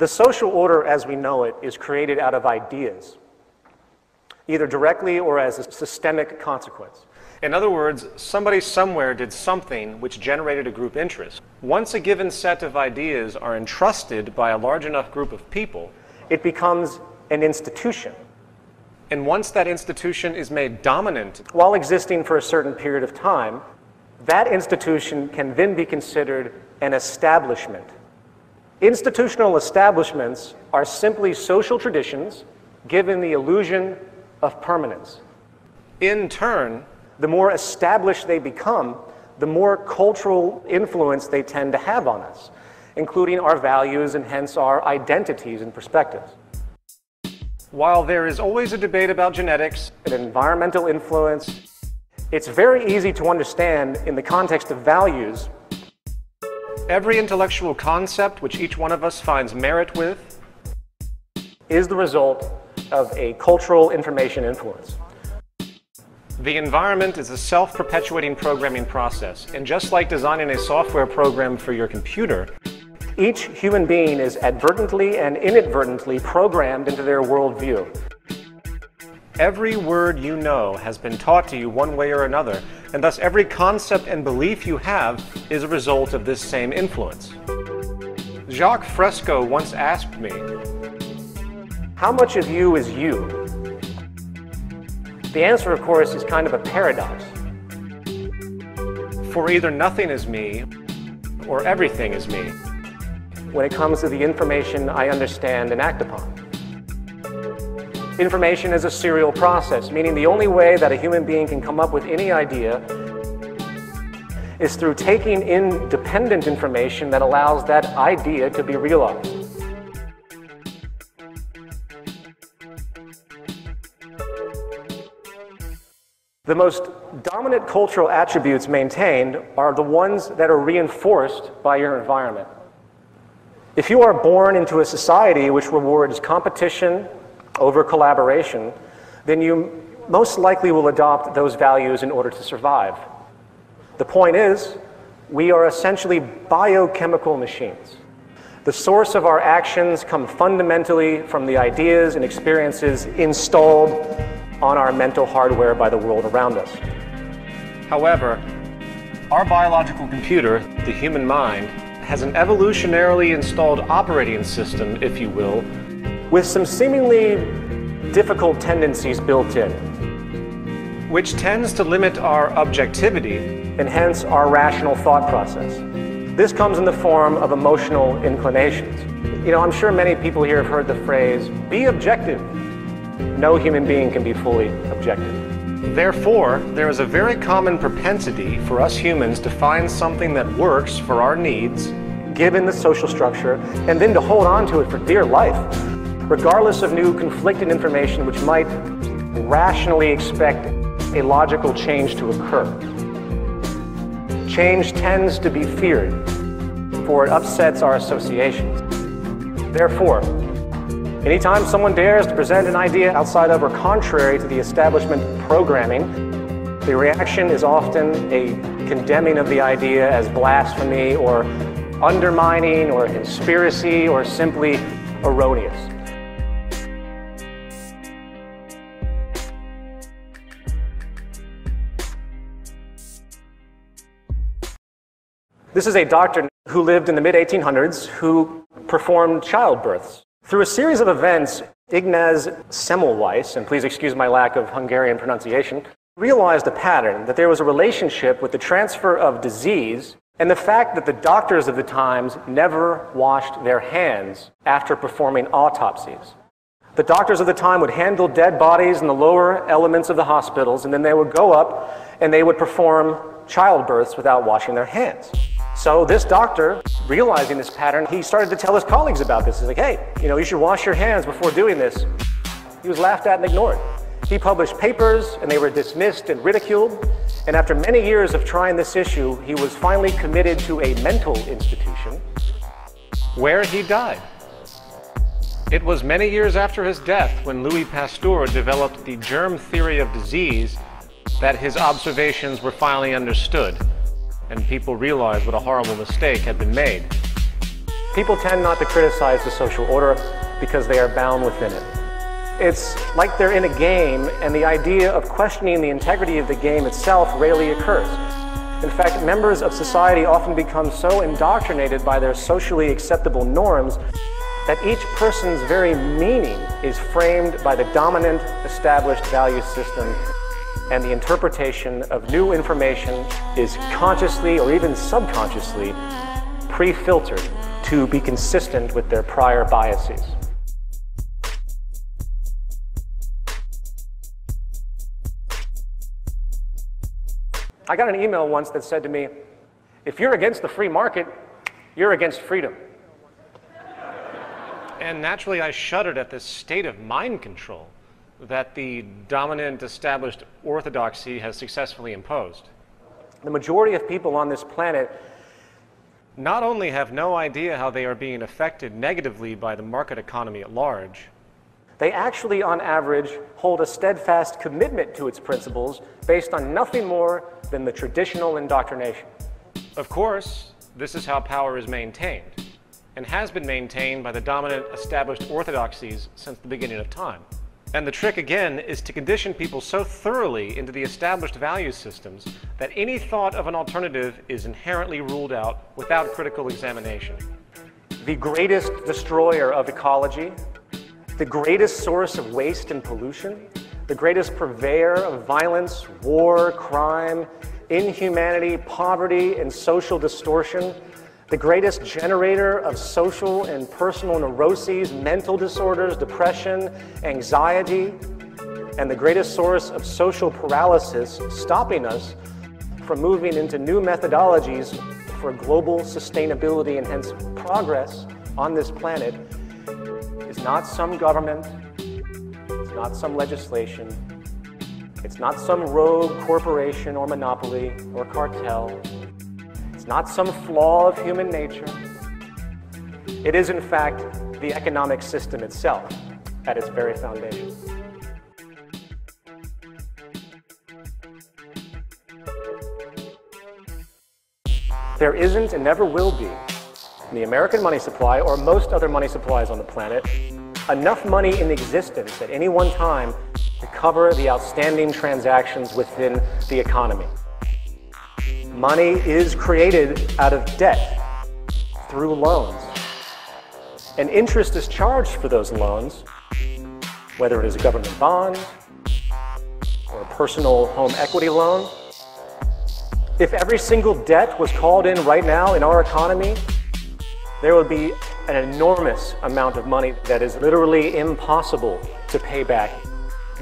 The social order as we know it is created out of ideas, either directly or as a systemic consequence. In other words, somebody somewhere did something which generated a group interest. Once a given set of ideas are entrusted by a large enough group of people, it becomes an institution. And once that institution is made dominant, while existing for a certain period of time, that institution can then be considered an establishment. Institutional establishments are simply social traditions given the illusion of permanence. In turn, the more established they become, the more cultural influence they tend to have on us, including our values and hence our identities and perspectives. While there is always a debate about genetics and environmental influence, it's very easy to understand in the context of values. Every intellectual concept which each one of us finds merit with is the result of a cultural information influence. The environment is a self-perpetuating programming process, and just like designing a software program for your computer, each human being is advertently and inadvertently programmed into their worldview. Every word you know has been taught to you one way or another, and thus every concept and belief you have is a result of this same influence. Jacques Fresco once asked me, "How much of you is you?" The answer, of course, is kind of a paradox. For either nothing is me, or everything is me, when it comes to the information I understand and act upon. Information is a serial process, meaning the only way that a human being can come up with any idea is through taking in dependent information that allows that idea to be realized. The most dominant cultural attributes maintained are the ones that are reinforced by your environment. If you are born into a society which rewards competition over collaboration, then you most likely will adopt those values in order to survive. The point is, we are essentially biochemical machines. The source of our actions come fundamentally from the ideas and experiences installed on our mental hardware by the world around us. However, our biological computer, the human mind, has an evolutionarily installed operating system, if you will, with some seemingly difficult tendencies built in, which tends to limit our objectivity and hence our rational thought process. This comes in the form of emotional inclinations. You know, I'm sure many people here have heard the phrase, "Be objective." No human being can be fully objective. Therefore, there is a very common propensity for us humans to find something that works for our needs, given the social structure, and then to hold on to it for dear life, regardless of new conflicting information which might rationally expect a logical change to occur. Change tends to be feared, for it upsets our associations. Therefore, anytime someone dares to present an idea outside of or contrary to the establishment programming, the reaction is often a condemning of the idea as blasphemy or undermining or conspiracy or simply erroneous. This is a doctor who lived in the mid-1800s who performed childbirths. Through a series of events, Ignaz Semmelweis, and please excuse my lack of Hungarian pronunciation, realized a pattern that there was a relationship with the transfer of disease and the fact that the doctors of the times never washed their hands after performing autopsies. The doctors of the time would handle dead bodies in the lower elements of the hospitals, and then they would go up and they would perform childbirths without washing their hands. So this doctor, realizing this pattern, he started to tell his colleagues about this. He's like, "Hey, you should wash your hands before doing this." He was laughed at and ignored. He published papers, and they were dismissed and ridiculed. And after many years of trying this issue, he was finally committed to a mental institution, where he died. It was many years after his death when Louis Pasteur developed the germ theory of disease that his observations were finally understood, and people realized what a horrible mistake had been made. People tend not to criticize the social order because they are bound within it. It's like they're in a game, and the idea of questioning the integrity of the game itself rarely occurs. In fact, members of society often become so indoctrinated by their socially acceptable norms that each person's very meaning is framed by the dominant established value system, and the interpretation of new information is consciously or even subconsciously pre-filtered to be consistent with their prior biases. I got an email once that said to me, if you're against the free market, you're against freedom. And naturally, I shuddered at this state of mind control that the dominant established orthodoxy has successfully imposed. The majority of people on this planet not only have no idea how they are being affected negatively by the market economy at large, they actually, on average, hold a steadfast commitment to its principles based on nothing more than the traditional indoctrination. Of course, this is how power is maintained, and has been maintained by the dominant established orthodoxies since the beginning of time. And the trick, again, is to condition people so thoroughly into the established value systems that any thought of an alternative is inherently ruled out without critical examination. The greatest destroyer of ecology, the greatest source of waste and pollution, the greatest purveyor of violence, war, crime, inhumanity, poverty, and social distortion, the greatest generator of social and personal neuroses, mental disorders, depression, anxiety, and the greatest source of social paralysis, stopping us from moving into new methodologies for global sustainability and hence progress on this planet, is not some government, it's not some legislation, it's not some rogue corporation or monopoly or cartel. It's not some flaw of human nature. It is, in fact, the economic system itself at its very foundation. There isn't and never will be, in the American money supply or most other money supplies on the planet, enough money in existence at any one time to cover the outstanding transactions within the economy. Money is created out of debt through loans. And interest is charged for those loans, whether it is a government bond or a personal home equity loan. If every single debt was called in right now in our economy, there would be an enormous amount of money that is literally impossible to pay back.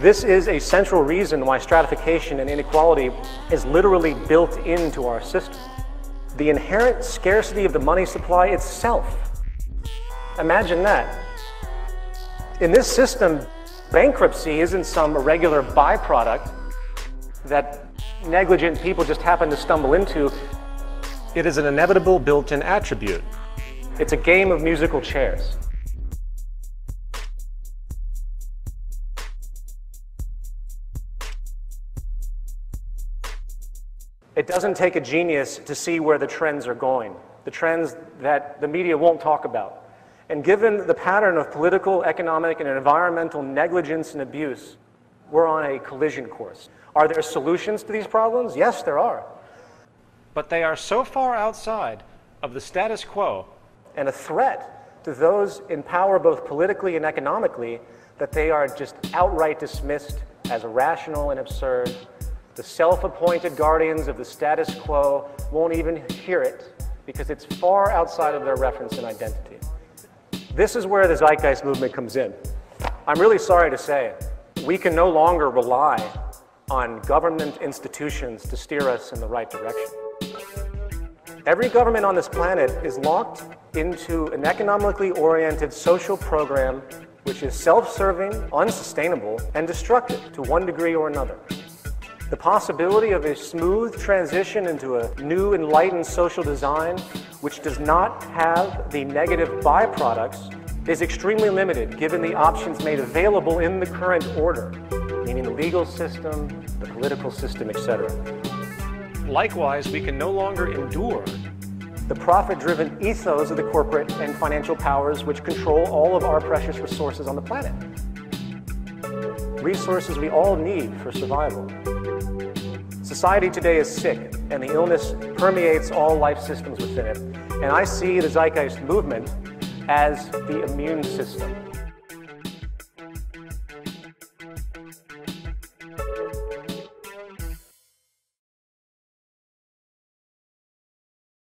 This is a central reason why stratification and inequality is literally built into our system. The inherent scarcity of the money supply itself. Imagine that. In this system, bankruptcy isn't some irregular byproduct that negligent people just happen to stumble into. it is an inevitable built-in attribute. It's a game of musical chairs. It doesn't take a genius to see where the trends are going, the trends that the media won't talk about. And given the pattern of political, economic, and environmental negligence and abuse, we're on a collision course. Are there solutions to these problems? Yes, there are. But they are so far outside of the status quo And a threat to those in power both politically and economically that they are just outright dismissed as irrational and absurd. The self-appointed guardians of the status quo won't even hear it because it's far outside of their reference and identity. This is where the zeitgeist movement comes in. I'm really sorry to say, we can no longer rely on government institutions to steer us in the right direction. Every government on this planet is locked into an economically oriented social program which is self-serving, unsustainable, and destructive to one degree or another. The possibility of a smooth transition into a new enlightened social design which does not have the negative byproducts is extremely limited given the options made available in the current order, meaning the legal system, the political system, etc. Likewise, we can no longer endure the profit-driven ethos of the corporate and financial powers which control all of our precious resources on the planet. Resources we all need for survival. Society today is sick, and the illness permeates all life systems within it. And I see the Zeitgeist movement as the immune system.